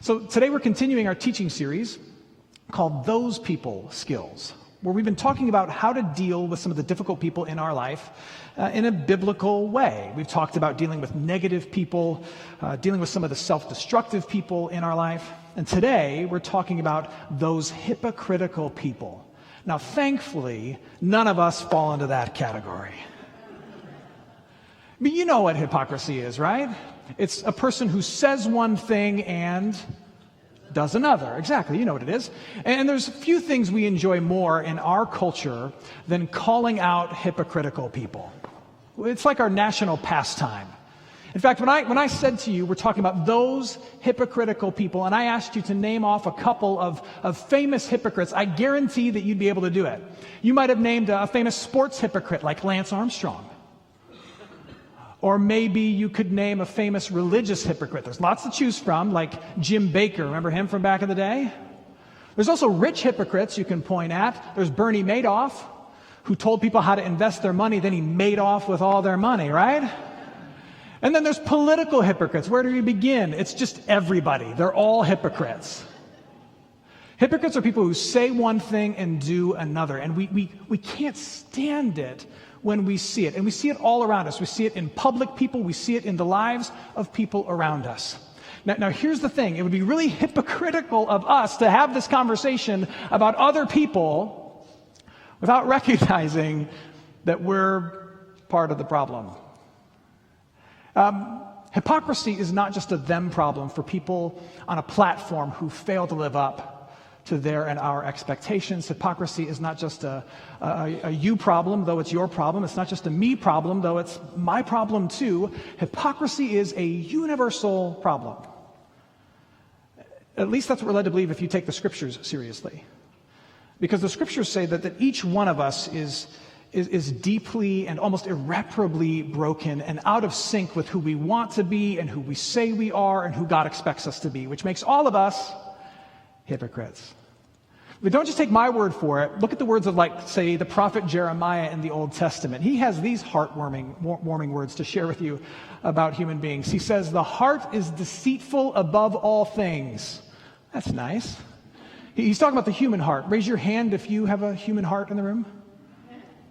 So today we're continuing our teaching series called Those People Skills, where we've been talking about how to deal with some of the difficult people in our life in a biblical way. We've talked about dealing with negative people, dealing with some of the self-destructive people in our life. And today we're talking about those hypocritical people. Now, thankfully, none of us fall into that category. I mean, you know what hypocrisy is, right? It's a person who says one thing and does another. Exactly, you know what it is. And there's few things we enjoy more in our culture than calling out hypocritical people. It's like our national pastime. In fact, when I said to you, we're talking about those hypocritical people, and I asked you to name off a couple of famous hypocrites, I guarantee that you'd be able to do it. You might have named a famous sports hypocrite like Lance Armstrong. Or maybe you could name a famous religious hypocrite. There's lots to choose from, like Jim Bakker. Remember him from back in the day? There's also rich hypocrites you can point at. There's Bernie Madoff, who told people how to invest their money, then he made off with all their money, right? And then there's political hypocrites. Where do you begin? It's just everybody. They're all hypocrites. Hypocrites are people who say one thing and do another. And we can't stand it when we see it. And we see it all around us. We see it in public people. We see it in the lives of people around us. Now here's the thing. It would be really hypocritical of us to have this conversation about other people without recognizing that we're part of the problem. Hypocrisy is not just a them problem for people on a platform who fail to live up to their and our expectations. Hypocrisy is not just a you problem, though it's your problem. It's not just a me problem, though it's my problem too. Hypocrisy is a universal problem. At least that's what we're led to believe if you take the scriptures seriously. Because the scriptures say that each one of us is deeply and almost irreparably broken and out of sync with who we want to be and who we say we are and who God expects us to be, which makes all of us hypocrites. But don't just take my word for it. Look at the words of, like, say, the prophet Jeremiah in the Old Testament. He has these warming words to share with you about human beings. He says, "The heart is deceitful above all things." That's nice. He's talking about the human heart. Raise your hand if you have a human heart in the room.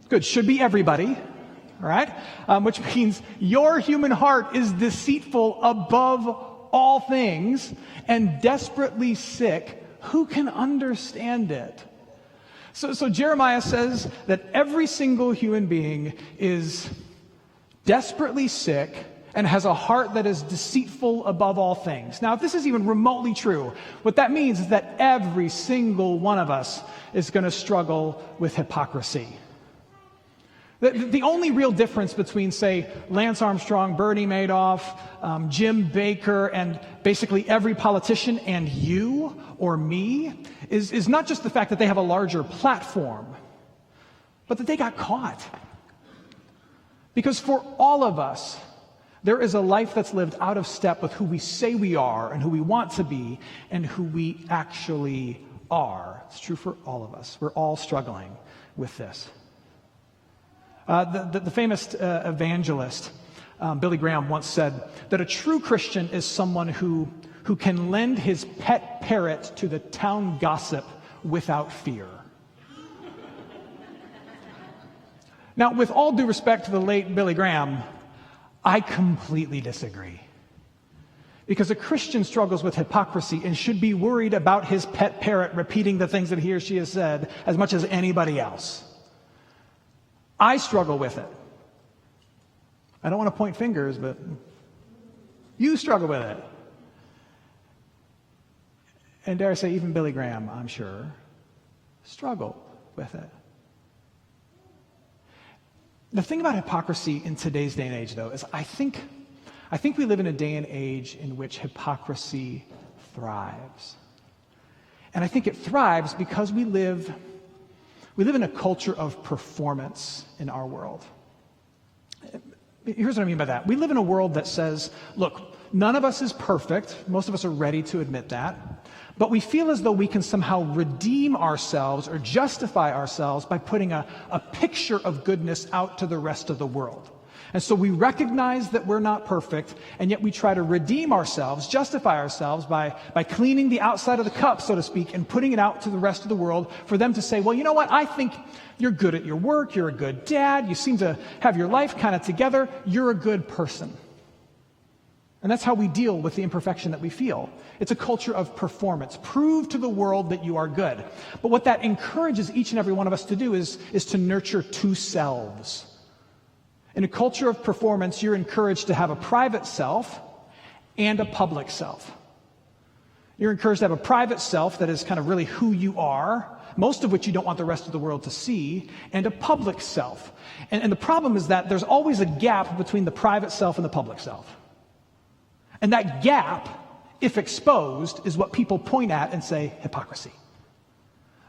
Good. Should be everybody. All right? Which means your human heart is deceitful above all things and desperately sick. Who can understand it? So Jeremiah says that every single human being is desperately sick and has a heart that is deceitful above all things. Now, if this is even remotely true, what that means is that every single one of us is going to struggle with hypocrisy. The only real difference between, say, Lance Armstrong, Bernie Madoff, Jim Bakker, and basically every politician and you or me is not just the fact that they have a larger platform, but that they got caught. Because for all of us, there is a life that's lived out of step with who we say we are and who we want to be and who we actually are. It's true for all of us. We're all struggling with this. The famous evangelist, Billy Graham, once said that a true Christian is someone who can lend his pet parrot to the town gossip without fear. Now, with all due respect to the late Billy Graham, I completely disagree. Because a Christian struggles with hypocrisy and should be worried about his pet parrot repeating the things that he or she has said as much as anybody else. I struggle with it. I don't want to point fingers, but you struggle with it. And dare I say, even Billy Graham, I'm sure, struggled with it. The thing about hypocrisy in today's day and age, though, is I think we live in a day and age in which hypocrisy thrives. And I think it thrives because we live in a culture of performance in our world. Here's what I mean by that. We live in a world that says, look, none of us is perfect. Most of us are ready to admit that. But we feel as though we can somehow redeem ourselves or justify ourselves by putting a picture of goodness out to the rest of the world. And so we recognize that we're not perfect, and yet we try to redeem ourselves, justify ourselves by cleaning the outside of the cup, so to speak, and putting it out to the rest of the world for them to say, well, you know what? I think you're good at your work. You're a good dad. You seem to have your life kind of together. You're a good person. And that's how we deal with the imperfection that we feel. It's a culture of performance. Prove to the world that you are good. But what that encourages each and every one of us to do is to nurture two selves. In a culture of performance, you're encouraged to have a private self and a public self. You're encouraged to have a private self that is kind of really who you are, most of which you don't want the rest of the world to see, and a public self. And the problem is that there's always a gap between the private self and the public self. And that gap, if exposed, is what people point at and say, hypocrisy.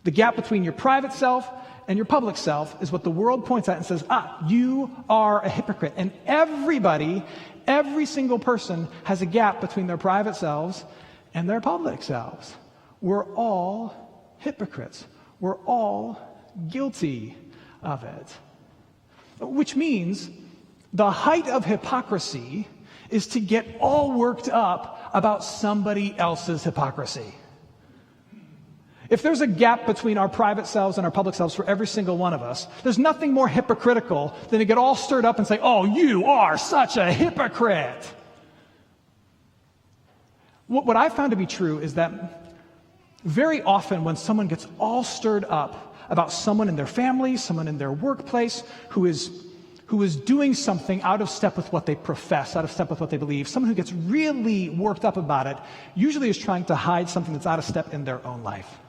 The gap between your private self and your public self is what the world points at and says, you are a hypocrite. And everybody, every single person has a gap between their private selves and their public selves. We're all hypocrites. We're all guilty of it. Which means the height of hypocrisy is to get all worked up about somebody else's hypocrisy. If there's a gap between our private selves and our public selves for every single one of us, there's nothing more hypocritical than to get all stirred up and say, oh, you are such a hypocrite. What I found to be true is that very often when someone gets all stirred up about someone in their family, someone in their workplace who is doing something out of step with what they profess, out of step with what they believe, someone who gets really worked up about it usually is trying to hide something that's out of step in their own life.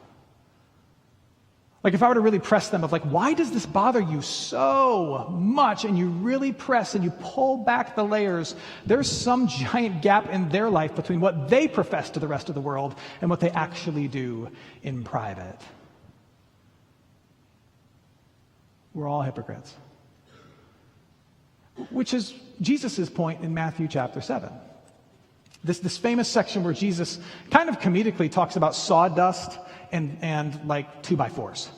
Like if I were to really press them of like, why does this bother you so much? And you really press and you pull back the layers, there's some giant gap in their life between what they profess to the rest of the world and what they actually do in private. We're all hypocrites. Which is Jesus' point in Matthew chapter 7. This famous section where Jesus kind of comedically talks about sawdust and like 2x4s.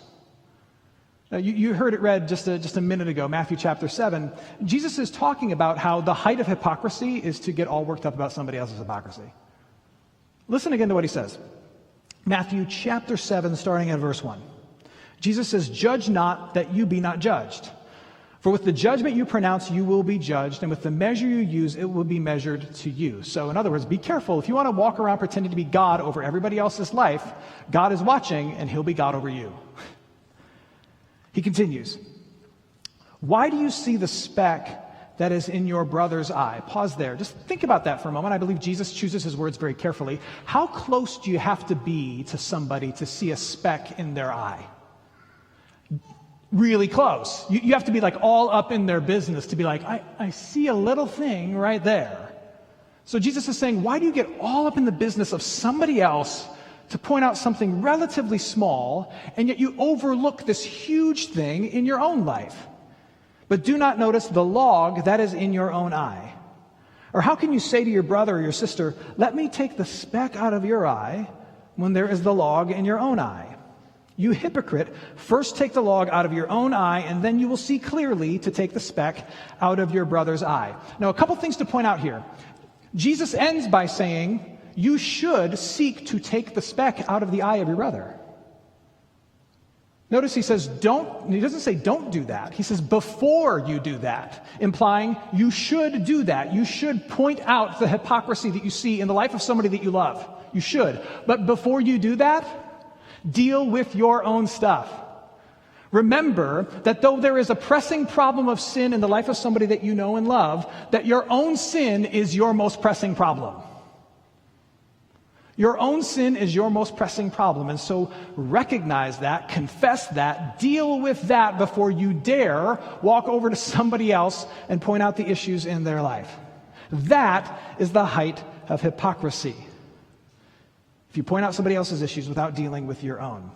Now, you heard it read just a minute ago, Matthew chapter 7. Jesus is talking about how the height of hypocrisy is to get all worked up about somebody else's hypocrisy. Listen again to what he says. Matthew chapter 7, starting at verse 1. Jesus says, "Judge not that you be not judged. For with the judgment you pronounce, you will be judged, and with the measure you use, it will be measured to you." So in other words, be careful. If you want to walk around pretending to be God over everybody else's life, God is watching, and he'll be God over you. He continues, "Why do you see the speck that is in your brother's eye?" Pause there. Just think about that for a moment. I believe Jesus chooses his words very carefully. How close do you have to be to somebody to see a speck in their eye? Really close. You have to be like all up in their business to be like, I see a little thing right there. So Jesus is saying, why do you get all up in the business of somebody else to point out something relatively small, and yet you overlook this huge thing in your own life? But do not notice the log that is in your own eye. Or how can you say to your brother or your sister, let me take the speck out of your eye, when there is the log in your own eye? You hypocrite, first take the log out of your own eye, and then you will see clearly to take the speck out of your brother's eye. Now, a couple things to point out here. Jesus ends by saying, you should seek to take the speck out of the eye of your brother. Notice he says, he doesn't say don't do that. He says before you do that, implying you should do that. You should point out the hypocrisy that you see in the life of somebody that you love. You should. But before you do that, deal with your own stuff. Remember that though there is a pressing problem of sin in the life of somebody that you know and love, that your own sin is your most pressing problem. Your own sin is your most pressing problem. And so recognize that, confess that, deal with that before you dare walk over to somebody else and point out the issues in their life. That is the height of hypocrisy. If you point out somebody else's issues without dealing with your own.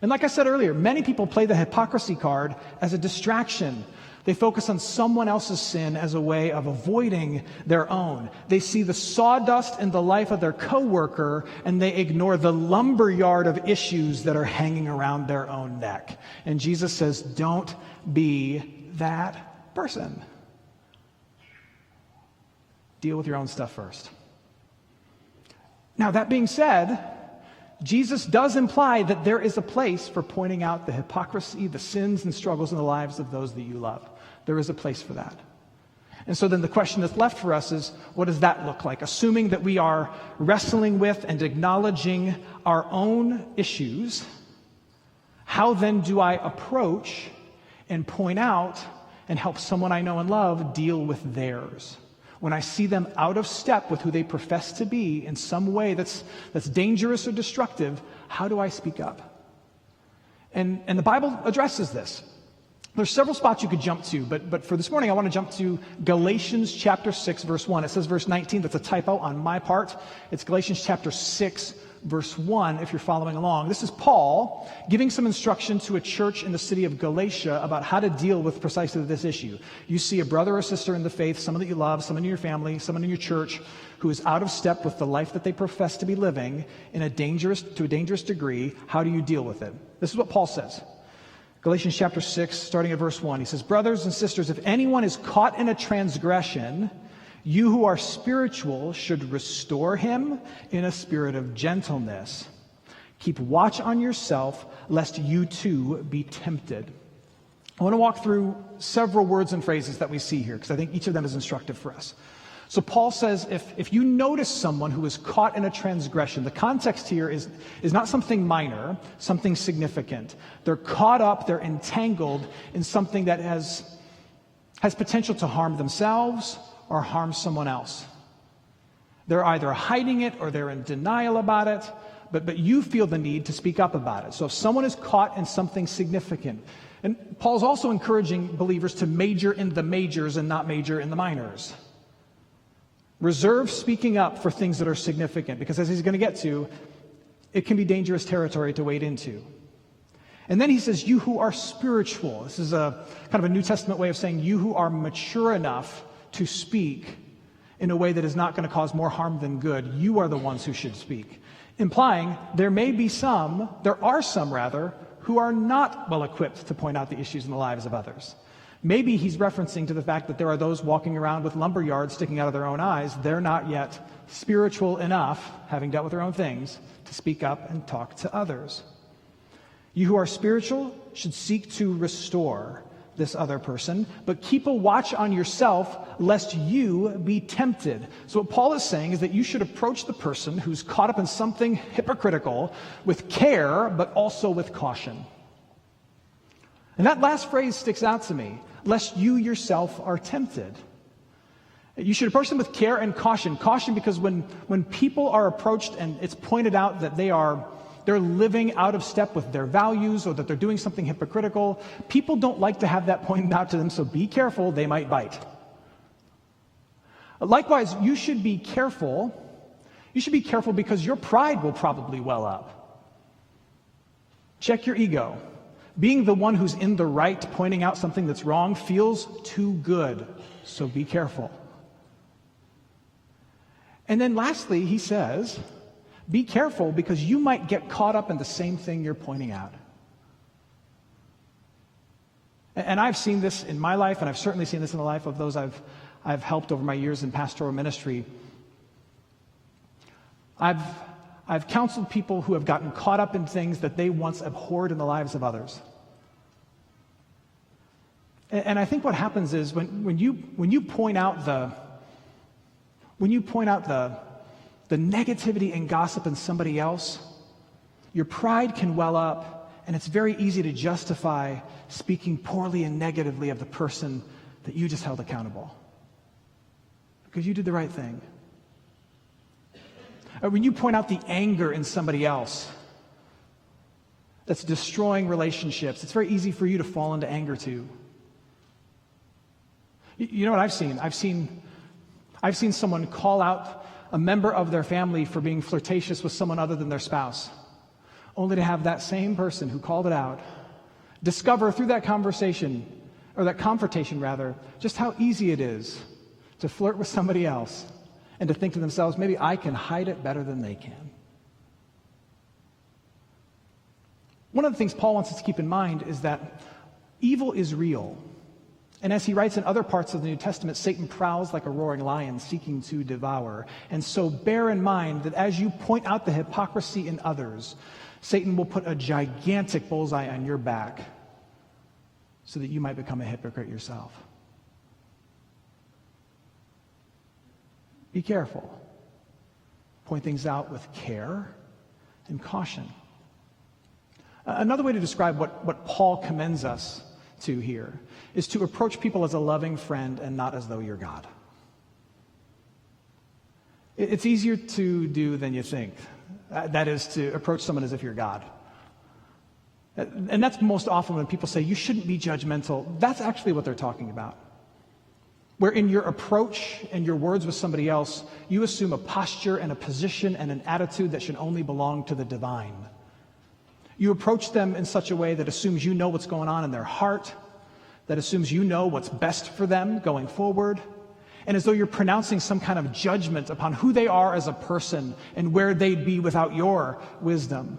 And like I said earlier, many people play the hypocrisy card as a distraction. They focus on someone else's sin as a way of avoiding their own. They see the sawdust in the life of their coworker, and they ignore the lumberyard of issues that are hanging around their own neck. And Jesus says, don't be that person. Deal with your own stuff first. Now, that being said, Jesus does imply that there is a place for pointing out the hypocrisy, the sins and struggles in the lives of those that you love. There is a place for that. And so then the question that's left for us is, what does that look like? Assuming that we are wrestling with and acknowledging our own issues, how then do I approach and point out and help someone I know and love deal with theirs? When I see them out of step with who they profess to be in some way that's dangerous or destructive, how do I speak up? And the Bible addresses this. There's several spots you could jump to, but for this morning I want to jump to Galatians chapter 6, verse 1. It says verse 19, that's a typo on my part. It's Galatians chapter 6, verse 1, if you're following along. This is Paul giving some instruction to a church in the city of Galatia about how to deal with precisely this issue. You see a brother or sister in the faith, someone that you love, someone in your family, someone in your church who is out of step with the life that they profess to be living to a dangerous degree. How do you deal with it? This is what Paul says. Galatians chapter 6, starting at verse 1. He says, "Brothers and sisters, if anyone is caught in a transgression, you who are spiritual should restore him in a spirit of gentleness. Keep watch on yourself, lest you too be tempted." I want to walk through several words and phrases that we see here, because I think each of them is instructive for us. So Paul says, if you notice someone who is caught in a transgression, the context here is not something minor, something significant. They're caught up, they're entangled in something that has potential to harm themselves or harm someone else. They're either hiding it or they're in denial about it, but you feel the need to speak up about it. So if someone is caught in something significant, and Paul's also encouraging believers to major in the majors and not major in the minors. Reserve speaking up for things that are significant, because as he's going to get to, it can be dangerous territory to wade into. And then he says, you who are spiritual. This is a kind of a New Testament way of saying you who are mature enough to speak in a way that is not going to cause more harm than good. You are the ones who should speak. Implying there are some who are not well equipped to point out the issues in the lives of others. Maybe he's referencing to the fact that there are those walking around with lumber yards sticking out of their own eyes. They're not yet spiritual enough, having dealt with their own things, to speak up and talk to others. You who are spiritual should seek to restore this other person, but keep a watch on yourself lest you be tempted. So what Paul is saying is that you should approach the person who's caught up in something hypocritical with care, but also with caution. And that last phrase sticks out to me, lest you yourself are tempted. You should approach them with care and caution. Caution because when people are approached and it's pointed out that they're living out of step with their values or that they're doing something hypocritical, people don't like to have that pointed out to them, so be careful, they might bite. Likewise, you should be careful. You should be careful because your pride will probably well up. Check your ego. Being the one who's in the right, pointing out something that's wrong, feels too good, so be careful. And then lastly, he says, be careful because you might get caught up in the same thing you're pointing out. And I've seen this in my life, and I've certainly seen this in the life of those I've helped over my years in pastoral ministry. I've counseled people who have gotten caught up in things that they once abhorred in the lives of others. And I think what happens is when you point out the negativity and gossip in somebody else, your pride can well up, and it's very easy to justify speaking poorly and negatively of the person that you just held accountable because you did the right thing. Or when you point out the anger in somebody else that's destroying relationships, it's very easy for you to fall into anger too. You know what I've seen? I've seen someone call out a member of their family for being flirtatious with someone other than their spouse, only to have that same person who called it out discover through that conversation, or that confrontation rather, just how easy it is to flirt with somebody else and to think to themselves, maybe I can hide it better than they can. One of the things Paul wants us to keep in mind is that evil is real. And as he writes in other parts of the New Testament, Satan prowls like a roaring lion seeking to devour. And so bear in mind that as you point out the hypocrisy in others, Satan will put a gigantic bullseye on your back so that you might become a hypocrite yourself. Be careful. Point things out with care and caution. Another way to describe what Paul commends us to here is to approach people as a loving friend and not as though you're God. It's easier to do than you think. That is, to approach someone as if you're God. And that's most often when people say, you shouldn't be judgmental. That's actually what they're talking about. Where in your approach and your words with somebody else, you assume a posture and a position and an attitude that should only belong to the divine. You approach them in such a way that assumes you know what's going on in their heart, that assumes you know what's best for them going forward, and as though you're pronouncing some kind of judgment upon who they are as a person and where they'd be without your wisdom.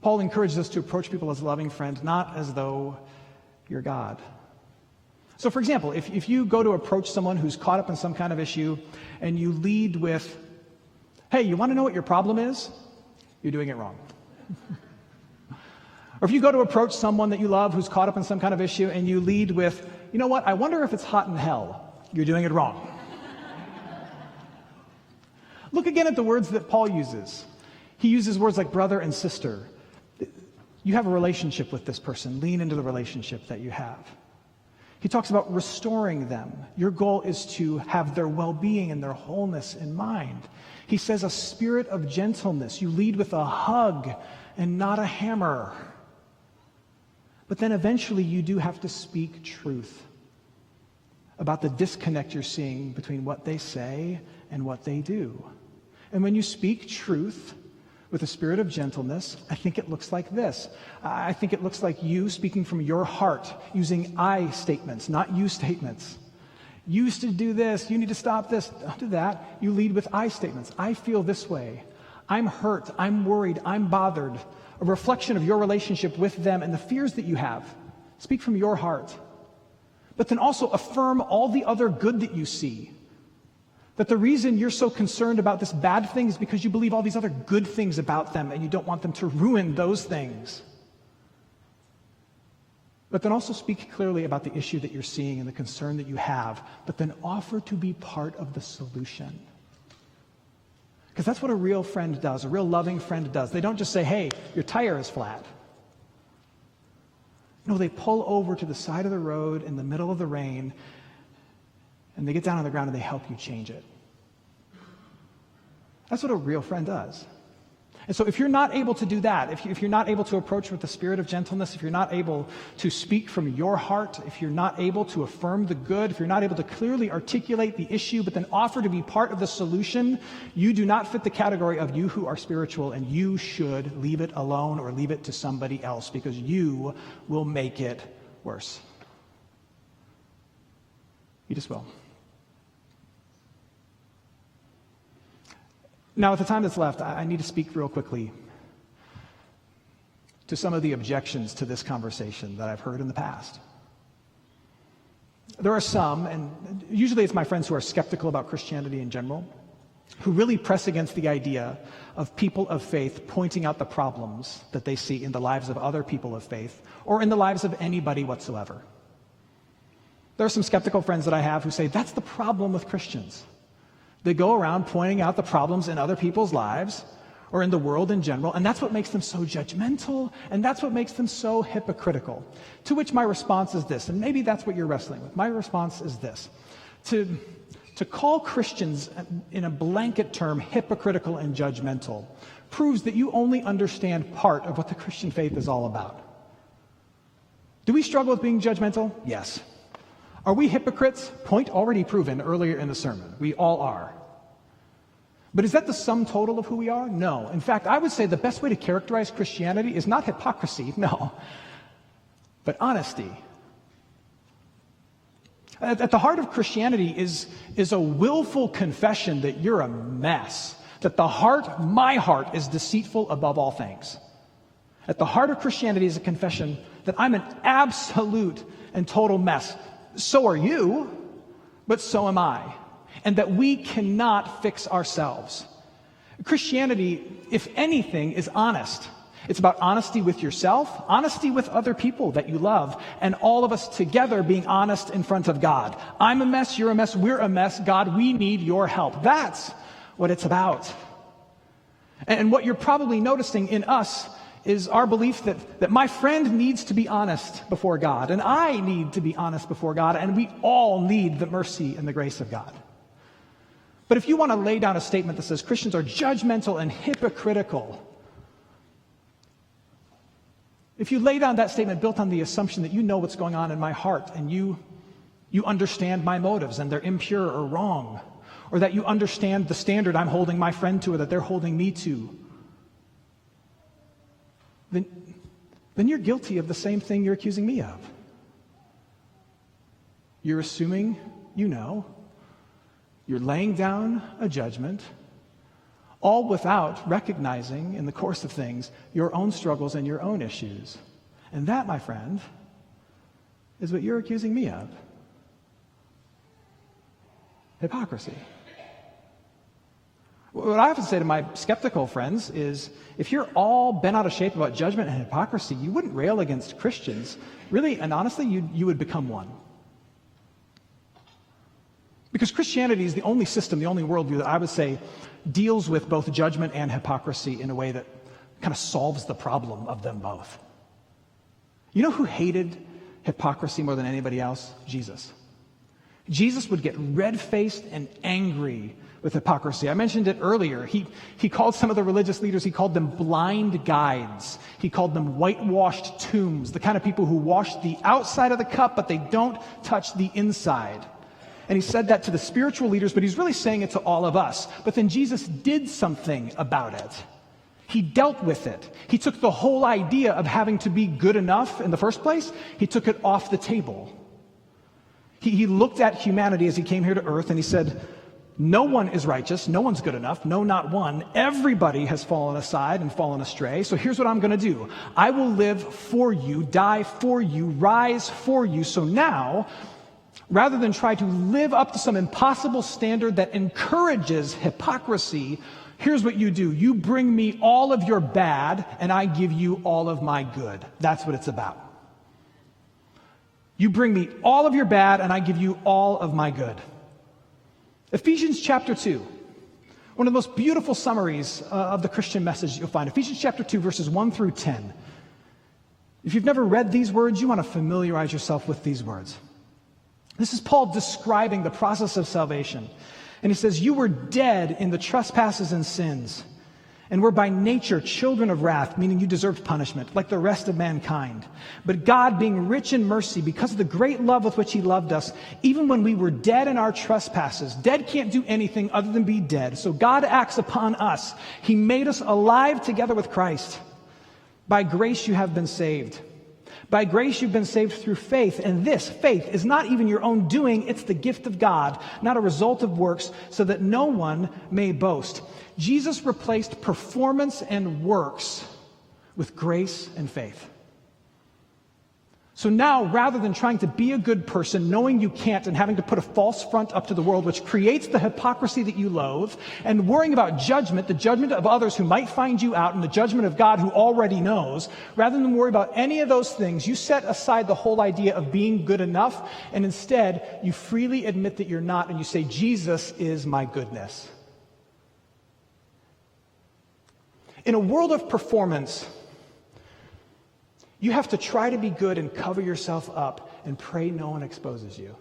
Paul encourages us to approach people as a loving friend, not as though you're God. So, for example, if you go to approach someone who's caught up in some kind of issue and you lead with, hey, you want to know what your problem is? You're doing it wrong. Or if you go to approach someone that you love who's caught up in some kind of issue and you lead with, you know what, I wonder if it's hot in hell. You're doing it wrong. Look again at the words that Paul uses. He uses words like brother and sister. You have a relationship with this person. Lean into the relationship that you have. He talks about restoring them. Your goal is to have their well-being and their wholeness in mind. He says a spirit of gentleness. You lead with a hug and not a hammer. But then eventually you do have to speak truth about the disconnect you're seeing between what they say and what they do. And when you speak truth with a spirit of gentleness, I think it looks like this. I think it looks like you speaking from your heart, using I statements, not you statements. You used to do this. You need to stop this. Don't do that. You lead with I statements. I feel this way. I'm hurt. I'm worried. I'm bothered. A reflection of your relationship with them and the fears that you have. Speak from your heart. But then also affirm all the other good that you see. That the reason you're so concerned about this bad thing is because you believe all these other good things about them and you don't want them to ruin those things. But then also speak clearly about the issue that you're seeing and the concern that you have, but then offer to be part of the solution. Because that's what a real friend does, a real loving friend does. They don't just say, hey, your tire is flat. No, they pull over to the side of the road in the middle of the rain, and they get down on the ground and they help you change it. That's what a real friend does. And so if you're not able to do that, if you're not able to approach with the spirit of gentleness, if you're not able to speak from your heart, if you're not able to affirm the good, if you're not able to clearly articulate the issue, but then offer to be part of the solution, you do not fit the category of you who are spiritual, and you should leave it alone or leave it to somebody else, because you will make it worse. You just will. Now, with the time that's left, I need to speak real quickly to some of the objections to this conversation that I've heard in the past. There are some, and usually it's my friends who are skeptical about Christianity in general, who really press against the idea of people of faith pointing out the problems that they see in the lives of other people of faith or in the lives of anybody whatsoever. There are some skeptical friends that I have who say that's the problem with Christians. They go around pointing out the problems in other people's lives or in the world in general, and that's what makes them so judgmental, and that's what makes them so hypocritical. To which my response is this, and maybe that's what you're wrestling with. My response is this. To call Christians in a blanket term hypocritical and judgmental proves that you only understand part of what the Christian faith is all about. Do we struggle with being judgmental? Yes. Are we hypocrites? Point already proven earlier in the sermon. We all are. But is that the sum total of who we are? No. In fact, I would say the best way to characterize Christianity is not hypocrisy, no, but honesty. At the heart of Christianity is a willful confession that you're a mess, that my heart is deceitful above all things. At the heart of Christianity is a confession that I'm an absolute and total mess. So are you, but so am I. And that we cannot fix ourselves. Christianity, if anything, is honest. It's about honesty with yourself, honesty with other people that you love, and all of us together being honest in front of God. I'm a mess, you're a mess, we're a mess. God, we need your help. That's what it's about. And what you're probably noticing in us is our belief that my friend needs to be honest before God, and I need to be honest before God, and we all need the mercy and the grace of God. But if you want to lay down a statement that says Christians are judgmental and hypocritical, if you lay down that statement built on the assumption that you know what's going on in my heart and you understand my motives and they're impure or wrong, or that you understand the standard I'm holding my friend to or that they're holding me to, then you're guilty of the same thing you're accusing me of. You're assuming you know. You're laying down a judgment, all without recognizing, in the course of things, your own struggles and your own issues. And that, my friend, is what you're accusing me of. Hypocrisy. What I often say to my skeptical friends is, if you're all bent out of shape about judgment and hypocrisy, you wouldn't rail against Christians. Really and honestly, you would become one. Because Christianity is the only system, the only worldview that I would say deals with both judgment and hypocrisy in a way that kind of solves the problem of them both. You know who hated hypocrisy more than anybody else? Jesus. Jesus would get red-faced and angry with hypocrisy. I mentioned it earlier. He called some of the religious leaders, he called them blind guides. He called them whitewashed tombs, the kind of people who wash the outside of the cup, but they don't touch the inside. And he said that to the spiritual leaders, but he's really saying it to all of us. But then Jesus did something about it. He dealt with it. He took the whole idea of having to be good enough in the first place, he took it off the table. He looked at humanity as he came here to earth and he said, no one is righteous, no one's good enough, no, not one. Everybody has fallen aside and fallen astray. So here's what I'm going to do. I will live for you, die for you, rise for you. So now, rather than try to live up to some impossible standard that encourages hypocrisy, here's what you do. You bring me all of your bad, and I give you all of my good. That's what it's about. You bring me all of your bad, and I give you all of my good. Ephesians chapter 2, one of the most beautiful summaries of the Christian message you'll find. Ephesians chapter 2, verses 1 through 10. If you've never read these words, you want to familiarize yourself with these words. This is Paul describing the process of salvation. And he says, you were dead in the trespasses and sins, and were by nature children of wrath, meaning you deserved punishment, like the rest of mankind. But God, being rich in mercy, because of the great love with which he loved us, even when we were dead in our trespasses, dead can't do anything other than be dead. So God acts upon us. He made us alive together with Christ. By grace you have been saved. By grace you've been saved through faith, and this faith is not even your own doing, it's the gift of God, not a result of works, so that no one may boast. Jesus replaced performance and works with grace and faith. So now, rather than trying to be a good person, knowing you can't, and having to put a false front up to the world, which creates the hypocrisy that you loathe, and worrying about judgment, the judgment of others who might find you out, and the judgment of God who already knows, rather than worry about any of those things, you set aside the whole idea of being good enough, and instead, you freely admit that you're not, and you say, Jesus is my goodness. In a world of performance, you have to try to be good and cover yourself up and pray no one exposes you.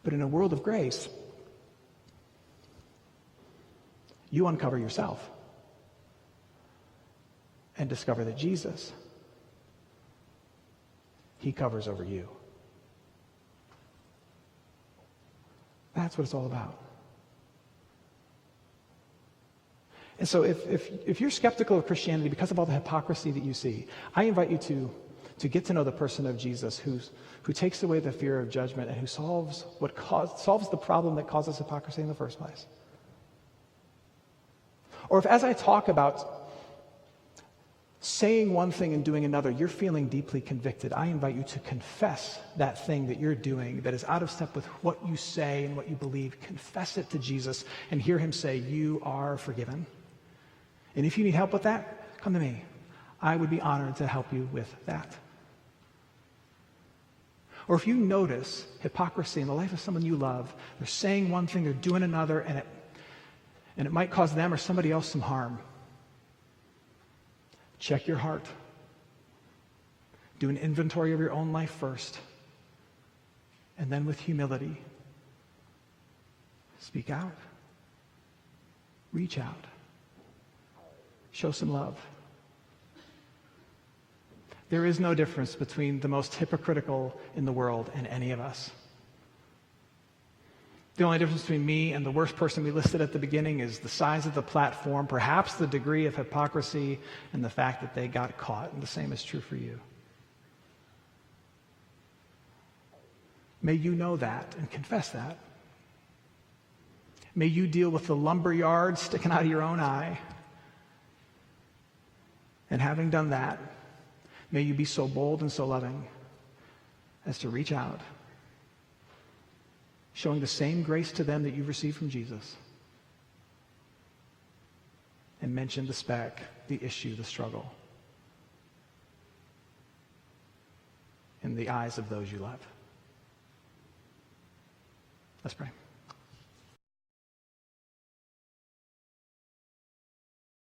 But in a world of grace, you uncover yourself and discover that Jesus, he covers over you. That's what it's all about. And so if you're skeptical of Christianity because of all the hypocrisy that you see, I invite you to get to know the person of Jesus who takes away the fear of judgment and who solves the problem that causes hypocrisy in the first place. Or if, as I talk about saying one thing and doing another, you're feeling deeply convicted. I invite you to confess that thing that you're doing that is out of step with what you say and what you believe. Confess it to Jesus and hear him say, you are forgiven. And if you need help with that, come to me. I would be honored to help you with that. Or if you notice hypocrisy in the life of someone you love, they're saying one thing, they're doing another, and it might cause them or somebody else some harm. Check your heart. Do an inventory of your own life first. And then with humility, speak out. Reach out. Show some love. There is no difference between the most hypocritical in the world and any of us. The only difference between me and the worst person we listed at the beginning is the size of the platform, perhaps the degree of hypocrisy, and the fact that they got caught. And the same is true for you. May you know that and confess that. May you deal with the lumberyard sticking out of your own eye. And having done that, may you be so bold and so loving as to reach out, showing the same grace to them that you've received from Jesus, and mention the speck, the issue, the struggle in the eyes of those you love. Let's pray.